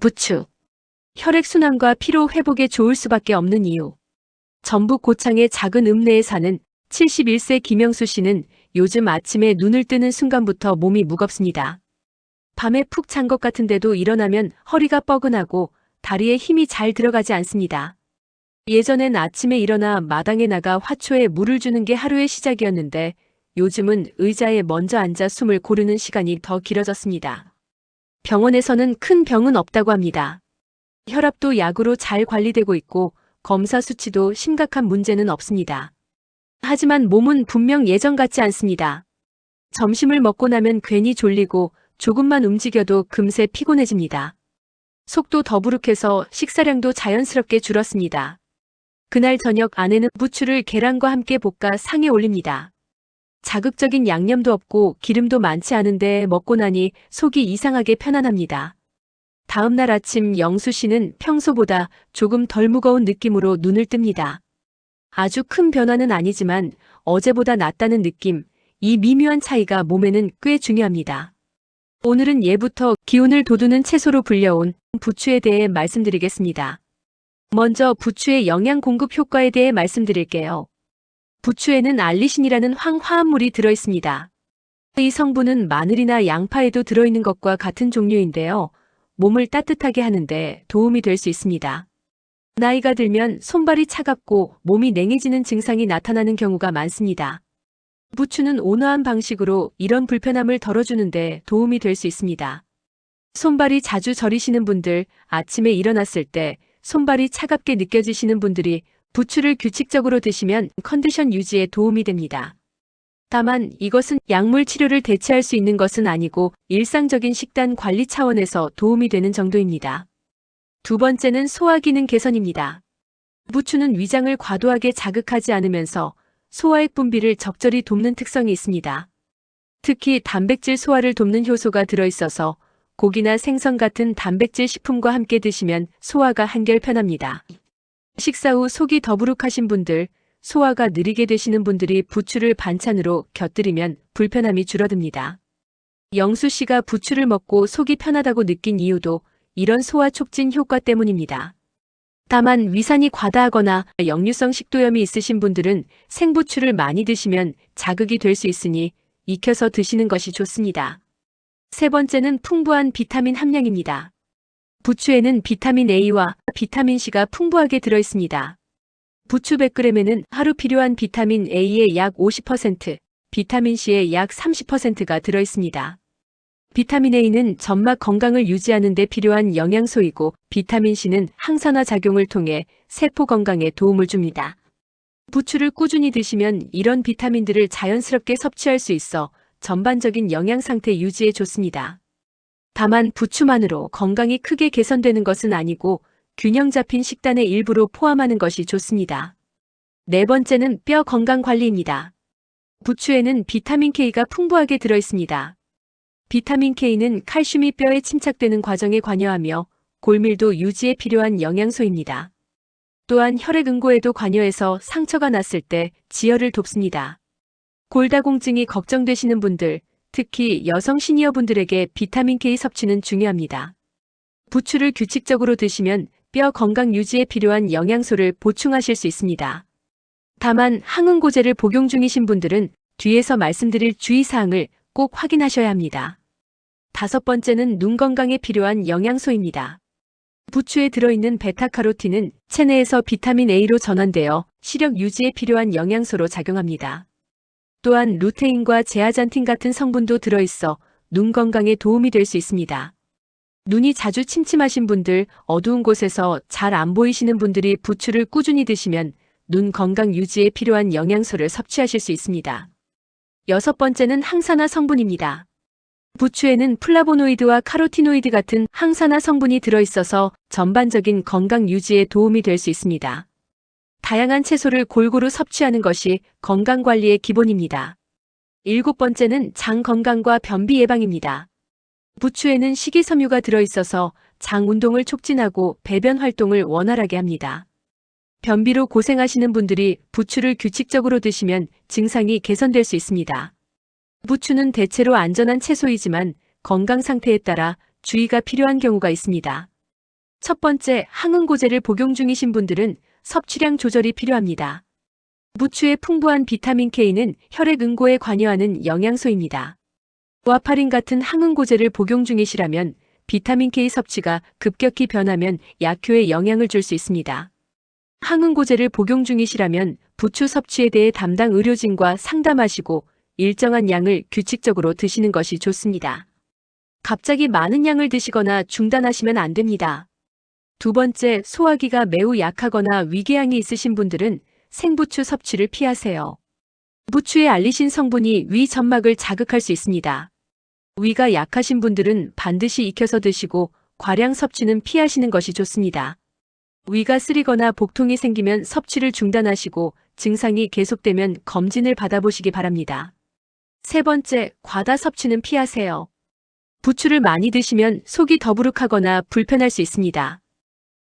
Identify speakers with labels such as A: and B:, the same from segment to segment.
A: 부추. 혈액순환과 피로 회복에 좋을 수밖에 없는 이유. 전북 고창의 작은 읍내에 사는 71세 김영수 씨는 요즘 아침에 눈을 뜨는 순간부터 몸이 무겁습니다. 밤에 푹 잔 것 같은데도 일어나면 허리가 뻐근하고 다리에 힘이 잘 들어가지 않습니다. 예전엔 아침에 일어나 마당에 나가 화초에 물을 주는 게 하루의 시작이었는데 요즘은 의자에 먼저 앉아 숨을 고르는 시간이 더 길어졌습니다. 병원에서는 큰 병은 없다고 합니다. 혈압도 약으로 잘 관리되고 있고 검사 수치도 심각한 문제는 없습니다. 하지만 몸은 분명 예전 같지 않습니다. 점심을 먹고 나면 괜히 졸리고 조금만 움직여도 금세 피곤해집니다. 속도 더부룩해서 식사량도 자연스럽게 줄었습니다. 그날 저녁 아내는 부추를 계란과 함께 볶아 상에 올립니다. 자극적인 양념도 없고 기름도 많지 않은데 먹고 나니 속이 이상하게 편안합니다. 다음 날 아침 영수 씨는 평소보다 조금 덜 무거운 느낌으로 눈을 뜹니다. 아주 큰 변화는 아니지만 어제보다 낫다는 느낌, 이 미묘한 차이가 몸에는 꽤 중요합니다. 오늘은 예부터 기운을 돋우는 채소로 불려온 부추에 대해 말씀드리겠습니다. 먼저 부추의 영양 공급 효과에 대해 말씀드릴게요. 부추에는 알리신이라는 황화합물이 들어있습니다. 이 성분은 마늘이나 양파에도 들어있는 것과 같은 종류인데요. 몸을 따뜻하게 하는데 도움이 될 수 있습니다. 나이가 들면 손발이 차갑고 몸이 냉해지는 증상이 나타나는 경우가 많습니다. 부추는 온화한 방식으로 이런 불편함을 덜어주는데 도움이 될 수 있습니다. 손발이 자주 저리시는 분들, 아침에 일어났을 때 손발이 차갑게 느껴지시는 분들이 부추를 규칙적으로 드시면 컨디션 유지에 도움이 됩니다. 다만 이것은 약물 치료를 대체할 수 있는 것은 아니고 일상적인 식단 관리 차원에서 도움이 되는 정도입니다. 두 번째는 소화 기능 개선입니다. 부추는 위장을 과도하게 자극하지 않으면서 소화액 분비를 적절히 돕는 특성이 있습니다. 특히 단백질 소화를 돕는 효소가 들어있어서 고기나 생선 같은 단백질 식품과 함께 드시면 소화가 한결 편합니다. 식사 후 속이 더부룩하신 분들, 소화가 느리게 되시는 분들이 부추를 반찬으로 곁들이면 불편함이 줄어듭니다. 영수 씨가 부추를 먹고 속이 편하다고 느낀 이유도 이런 소화 촉진 효과 때문입니다. 다만 위산이 과다하거나 역류성 식도염이 있으신 분들은 생부추를 많이 드시면 자극이 될 수 있으니 익혀서 드시는 것이 좋습니다. 세 번째는 풍부한 비타민 함량입니다. 부추에는 비타민 A와 비타민 C가 풍부하게 들어있습니다. 부추 100g에는 하루 필요한 비타민 A의 약 50%, 비타민 C의 약 30%가 들어있습니다. 비타민 A는 점막 건강을 유지하는 데 필요한 영양소이고 비타민 C는 항산화 작용을 통해 세포 건강에 도움을 줍니다. 부추를 꾸준히 드시면 이런 비타민들을 자연스럽게 섭취할 수 있어 전반적인 영양 상태 유지에 좋습니다. 다만 부추만으로 건강이 크게 개선되는 것은 아니고 균형 잡힌 식단의 일부로 포함하는 것이 좋습니다. 네 번째는 뼈 건강 관리입니다. 부추에는 비타민 K가 풍부하게 들어있습니다. 비타민 K는 칼슘이 뼈에 침착되는 과정에 관여하며 골밀도 유지에 필요한 영양소입니다. 또한 혈액 응고에도 관여해서 상처가 났을 때 지혈을 돕습니다. 골다공증이 걱정되시는 분들, 특히 여성 시니어분들에게 비타민 K 섭취는 중요합니다. 부추를 규칙적으로 드시면 뼈 건강 유지에 필요한 영양소를 보충하실 수 있습니다. 다만 항응고제를 복용 중이신 분들은 뒤에서 말씀드릴 주의사항을 꼭 확인하셔야 합니다. 다섯 번째는 눈 건강에 필요한 영양소입니다. 부추에 들어있는 베타카로틴은 체내에서 비타민 A로 전환되어 시력 유지에 필요한 영양소로 작용합니다. 또한 루테인과 제아잔틴 같은 성분도 들어있어 눈 건강에 도움이 될 수 있습니다. 눈이 자주 침침하신 분들, 어두운 곳에서 잘 안 보이시는 분들이 부추를 꾸준히 드시면 눈 건강 유지에 필요한 영양소를 섭취하실 수 있습니다. 여섯 번째는 항산화 성분입니다. 부추에는 플라보노이드와 카로티노이드 같은 항산화 성분이 들어있어서 전반적인 건강 유지에 도움이 될 수 있습니다. 다양한 채소를 골고루 섭취하는 것이 건강관리의 기본입니다. 일곱 번째는 장 건강과 변비 예방입니다. 부추에는 식이섬유가 들어있어서 장 운동을 촉진하고 배변 활동을 원활하게 합니다. 변비로 고생하시는 분들이 부추를 규칙적으로 드시면 증상이 개선될 수 있습니다. 부추는 대체로 안전한 채소이지만 건강 상태에 따라 주의가 필요한 경우가 있습니다. 첫 번째, 항응고제를 복용 중이신 분들은 섭취량 조절이 필요합니다. 부추의 풍부한 비타민 K는 혈액 응고에 관여하는 영양소입니다. 와파린 같은 항응고제를 복용 중이시라면 비타민 K 섭취가 급격히 변하면 약효에 영향을 줄 수 있습니다. 항응고제를 복용 중이시라면 부추 섭취에 대해 담당 의료진과 상담하시고 일정한 양을 규칙적으로 드시는 것이 좋습니다. 갑자기 많은 양을 드시거나 중단하시면 안 됩니다. 두 번째, 소화기가 매우 약하거나 위궤양이 있으신 분들은 생부추 섭취를 피하세요. 부추의 알리신 성분이 위 점막을 자극할 수 있습니다. 위가 약하신 분들은 반드시 익혀서 드시고 과량 섭취는 피하시는 것이 좋습니다. 위가 쓰리거나 복통이 생기면 섭취를 중단하시고 증상이 계속되면 검진을 받아보시기 바랍니다. 세 번째, 과다 섭취는 피하세요. 부추를 많이 드시면 속이 더부룩하거나 불편할 수 있습니다.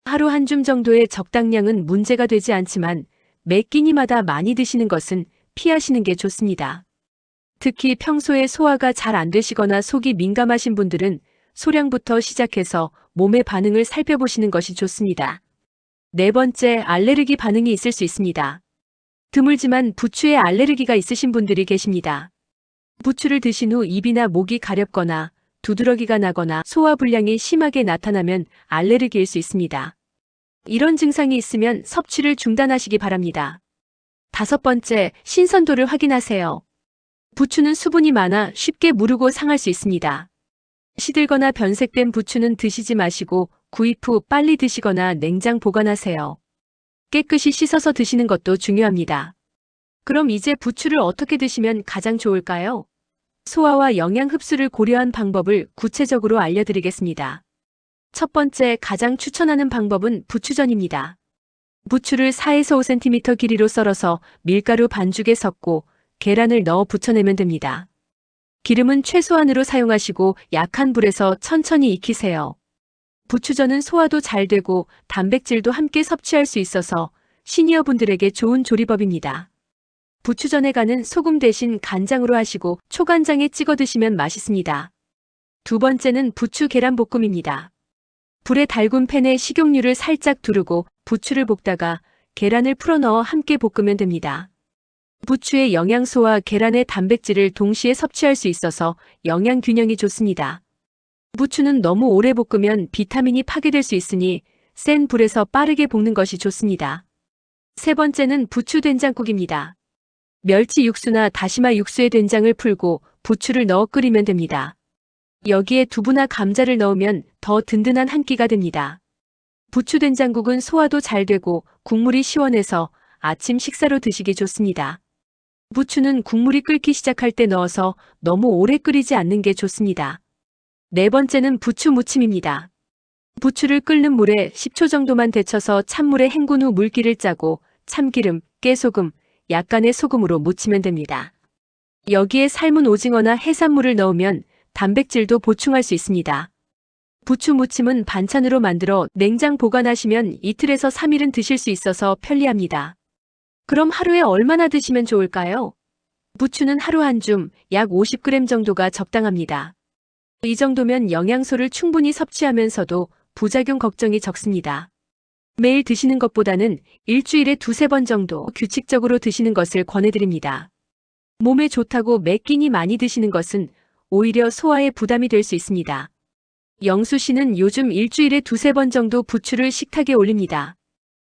A: 하루 한 줌 정도의 적당량은 문제가 되지 않지만 매 끼니마다 많이 드시는 것은 피하시는 게 좋습니다. 특히 평소에 소화가 잘 안 되시거나 속이 민감하신 분들은 소량부터 시작해서 몸의 반응을 살펴보시는 것이 좋습니다. 네 번째, 알레르기 반응이 있을 수 있습니다. 드물지만 부추에 알레르기가 있으신 분들이 계십니다. 부추를 드신 후 입이나 목이 가렵거나 두드러기가 나거나 소화불량이 심하게 나타나면 알레르기일 수 있습니다. 이런 증상이 있으면 섭취를 중단하시기 바랍니다. 다섯 번째, 신선도를 확인하세요. 부추는 수분이 많아 쉽게 무르고 상할 수 있습니다. 시들거나 변색된 부추는 드시지 마시고 구입 후 빨리 드시거나 냉장 보관하세요. 깨끗이 씻어서 드시는 것도 중요합니다. 그럼 이제 부추를 어떻게 드시면 가장 좋을까요? 소화와 영양 흡수를 고려한 방법을 구체적으로 알려드리겠습니다. 첫 번째, 가장 추천하는 방법은 부추전입니다. 부추를 4에서 5cm 길이로 썰어서 밀가루 반죽에 섞고 계란을 넣어 부쳐내면 됩니다. 기름은 최소한으로 사용하시고 약한 불에서 천천히 익히세요. 부추전은 소화도 잘 되고 단백질도 함께 섭취할 수 있어서 시니어분들에게 좋은 조리법입니다. 부추전에 가는 소금 대신 간장으로 하시고 초간장에 찍어 드시면 맛있습니다. 두 번째는 부추 계란볶음입니다. 불에 달군 팬에 식용유를 살짝 두르고 부추를 볶다가 계란을 풀어 넣어 함께 볶으면 됩니다. 부추의 영양소와 계란의 단백질을 동시에 섭취할 수 있어서 영양 균형이 좋습니다. 부추는 너무 오래 볶으면 비타민이 파괴될 수 있으니 센 불에서 빠르게 볶는 것이 좋습니다. 세 번째는 부추 된장국입니다. 멸치 육수나 다시마 육수에 된장을 풀고 부추를 넣어 끓이면 됩니다. 여기에 두부나 감자를 넣으면 더 든든한 한 끼가 됩니다. 부추 된장국은 소화도 잘 되고 국물이 시원해서 아침 식사로 드시기 좋습니다. 부추는 국물이 끓기 시작할 때 넣어서 너무 오래 끓이지 않는 게 좋습니다. 네 번째는 부추 무침입니다. 부추를 끓는 물에 10초 정도만 데쳐서 찬물에 헹군 후 물기를 짜고 참기름, 깨소금, 약간의 소금으로 무치면 됩니다. 여기에 삶은 오징어나 해산물을 넣으면 단백질도 보충할 수 있습니다. 부추 무침은 반찬으로 만들어 냉장 보관하시면 이틀에서 3일은 드실 수 있어서 편리합니다. 그럼 하루에 얼마나 드시면 좋을까요? 부추는 하루 한 줌, 약 50g 정도가 적당합니다. 이 정도면 영양소를 충분히 섭취하면서도 부작용 걱정이 적습니다. 매일 드시는 것보다는 일주일에 2~3번 정도 규칙적으로 드시는 것을 권해드립니다. 몸에 좋다고 매 끼니 많이 드시는 것은 오히려 소화에 부담이 될 수 있습니다. 영수 씨는 요즘 일주일에 2~3번 정도 부추를 식탁에 올립니다.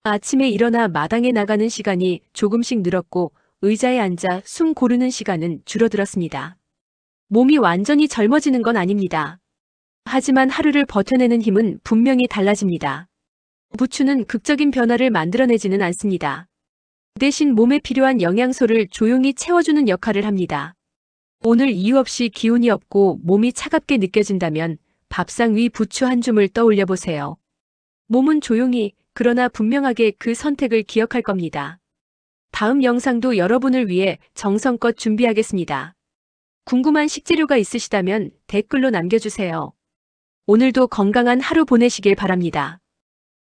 A: 아침에 일어나 마당에 나가는 시간이 조금씩 늘었고 의자에 앉아 숨 고르는 시간은 줄어들었습니다. 몸이 완전히 젊어지는 건 아닙니다. 하지만 하루를 버텨내는 힘은 분명히 달라집니다. 부추는 극적인 변화를 만들어내지는 않습니다. 대신 몸에 필요한 영양소를 조용히 채워주는 역할을 합니다. 오늘 이유 없이 기운이 없고 몸이 차갑게 느껴진다면 밥상 위 부추 한 줌을 떠올려 보세요. 몸은 조용히 그러나 분명하게 그 선택을 기억할 겁니다. 다음 영상도 여러분을 위해 정성껏 준비하겠습니다. 궁금한 식재료가 있으시다면 댓글로 남겨주세요. 오늘도 건강한 하루 보내시길 바랍니다.